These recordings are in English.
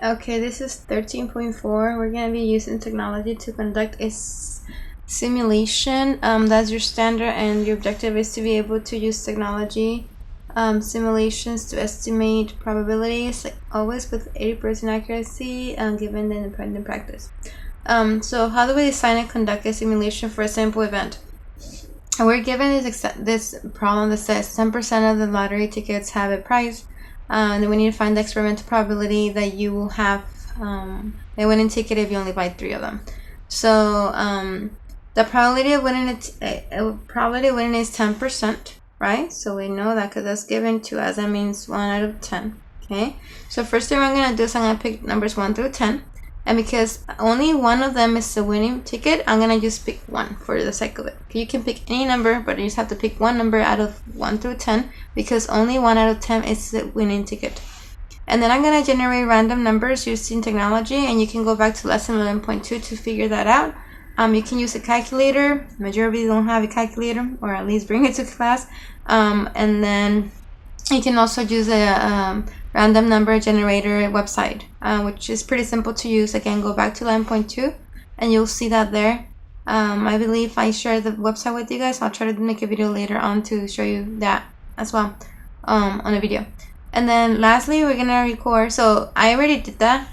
Okay, this is 13.4. We're going to be using technology to conduct a simulation. That's your standard, and your objective is to be able to use technology simulations to estimate probabilities, like always with 80% accuracy, given the independent practice. So how do we design and conduct a simulation for a simple event? And we're given this problem that says 10% of the lottery tickets have a price. And then we need to find the experimental probability that you will have a winning ticket if you only buy 3 of them. So the probability of winning is 10%, right? So we know that because that's given to us. That means 1 out of 10. Okay. So first thing I'm gonna do is I'm gonna pick numbers 1 through 10. And because only one of them is a winning ticket, I'm gonna just pick 1 for the sake of it. You can pick any number, but you just have to pick one number out of 1 through 10 because only 1 out of 10 is the winning ticket. And then I'm gonna generate random numbers using technology, and you can go back to lesson 11.2 to figure that out. You can use a calculator. Majority don't have a calculator, or at least bring it to class. And then you can also use a random number generator website, which is pretty simple to use. Again, go back to 11.2 and you'll see that there. I believe I shared the website with you guys. I'll try to make a video later on to show you that as well on a video. And then lastly, we're gonna record. So I already did that.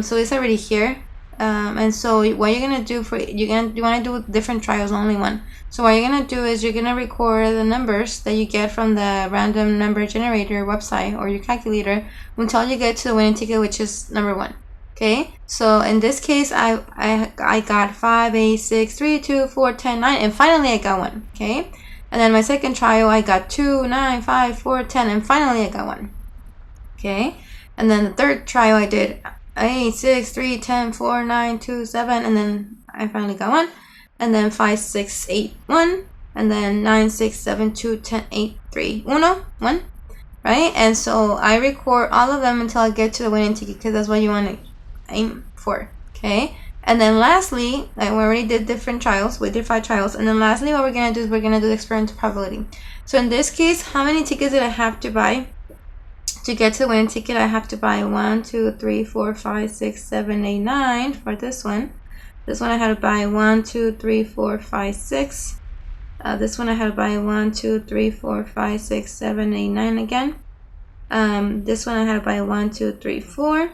So it's already here. And so what you're gonna do you want to do different trials, only one. So what you're gonna do is you're gonna record the numbers that you get from the random number generator website or your calculator until you get to the winning ticket, which is number 1. Okay. So in this case, I got 5, 8, 6, 3, 2, 4, 10, 9, and finally I got 1. Okay. And then my second trial, I got 2, 9, 5, 4, 10, and finally I got 1. Okay. And then the third trial I did 8, 6, 3, 10, 4, 9, 2, 7, and then I finally got 1. And then 5, 6, 8, 1. And then 9, 6, 7, 2, 10, 8, 3, 1. Right? And so I record all of them until I get to the winning ticket, because that's what you want to aim for. Okay? And then lastly, like we already did different trials. We did 5 trials. And then lastly, what we're going to do is we're going to do the experimental probability. So in this case, how many tickets did I have to buy? To get to the winning ticket, I have to buy 1, 2, 3, 4, 5, 6, 7, 8, 9 for this one. This one I had to buy 1, 2, 3, 4, 5, 6. This one I had to buy 1, 2, 3, 4, 5, 6, 7, 8, 9 again. This one I had to buy 1, 2, 3, 4.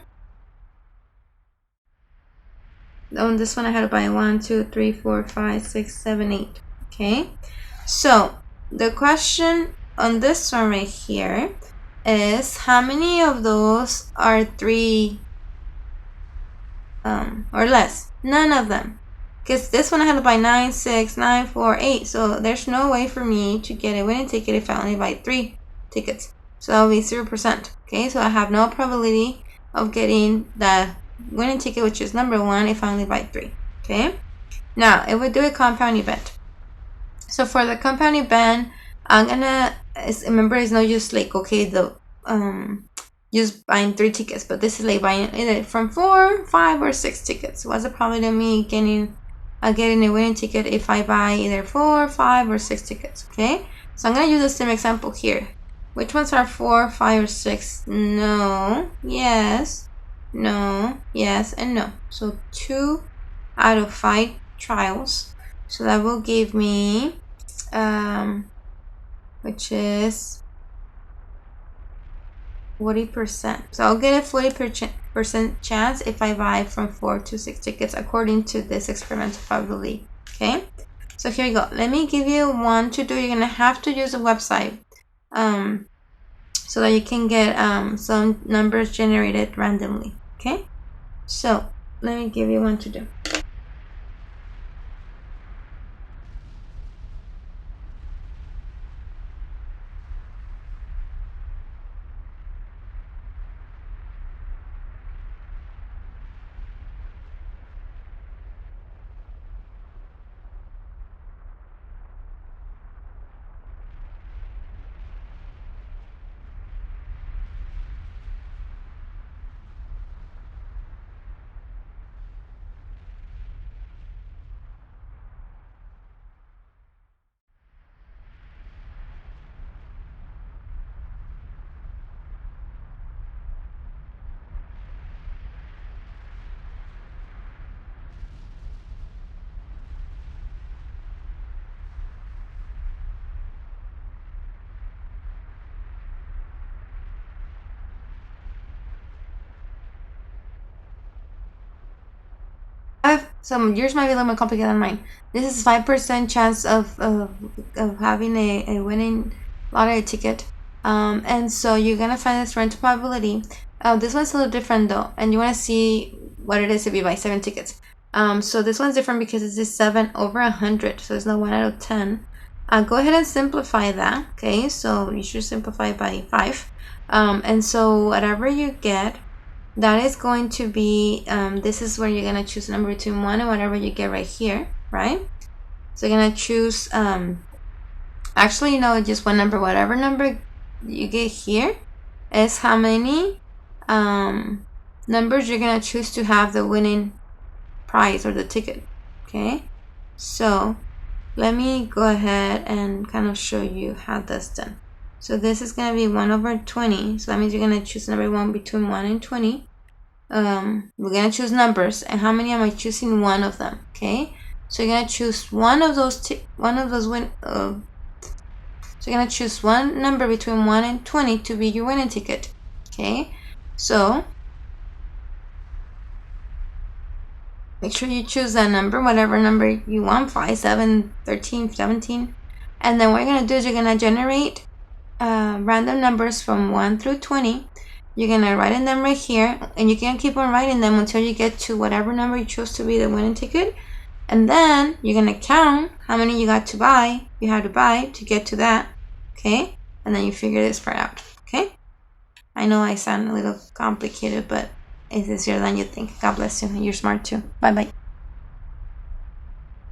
This one I had to buy 1, 2, 3, 4, 5, 6, 7, 8. Okay. So the question on this one right here is how many of those are 3 or less? None of them, because this one I had to buy 9, 6, 9, 4, 8. So there's no way for me to get a winning ticket if I only buy 3 tickets. So that'll be 0%. Okay, so I have no probability of getting the winning ticket, which is number 1, if I only buy 3. Okay, now if we do a compound event. So for the compound event, I'm gonna remember, it's not just like, okay, the just buying 3 tickets, but this is like buying either from 4, 5, or 6 tickets. What's the probability of me getting a winning ticket if I buy either 4, 5, or 6 tickets? Okay, so I'm gonna use the same example here. Which ones are 4, 5, or 6? No, yes, no, yes, and no. So 2 out of 5 trials. So that will give me which is 40%. So I'll get a 40% chance if I buy from 4 to 6 tickets according to this experimental probability. Okay, so here you go. Let me give you one to do. You're gonna have to use a website so that you can get some numbers generated randomly. Okay, so let me give you one to do. So yours might be a little more complicated than mine. This is 5% chance of having a winning lottery ticket. And so you're gonna find this rental probability. This one's a little different though, and you want to see what it is if you buy 7 tickets. So this one's different because it's just 7 over 100, so it's not 1 out of 10. Go ahead and simplify that. Okay, so you should simplify by 5. And so whatever you get, that is going to be, this is where you're gonna choose a number between 1 and whatever you get right here, right? So you're gonna choose, actually, you know, just one number. Whatever number you get here is how many numbers you're gonna choose to have the winning prize or the ticket. Okay, so let me go ahead and kind of show you how that's done. So this is gonna be 1 over 20. So that means you're gonna choose number 1 between 1 and 20. We're gonna choose numbers, and how many am I choosing? 1 of them. Okay, so you're gonna choose one of those so you're gonna choose one number between 1 and 20 to be your winning ticket. Okay, so make sure you choose that number, whatever number you want, 5, 7, 13, 17. And then what you're gonna do is you're gonna generate random numbers from 1 through 20. You're gonna write in them right here, and you can keep on writing them until you get to whatever number you chose to be the winning ticket. And then you're gonna count how many you got to buy, you have to buy to get to that. Okay, and then you figure this part out. Okay, I know I sound a little complicated, but it's easier than you think. God bless you. You're smart too. Bye bye.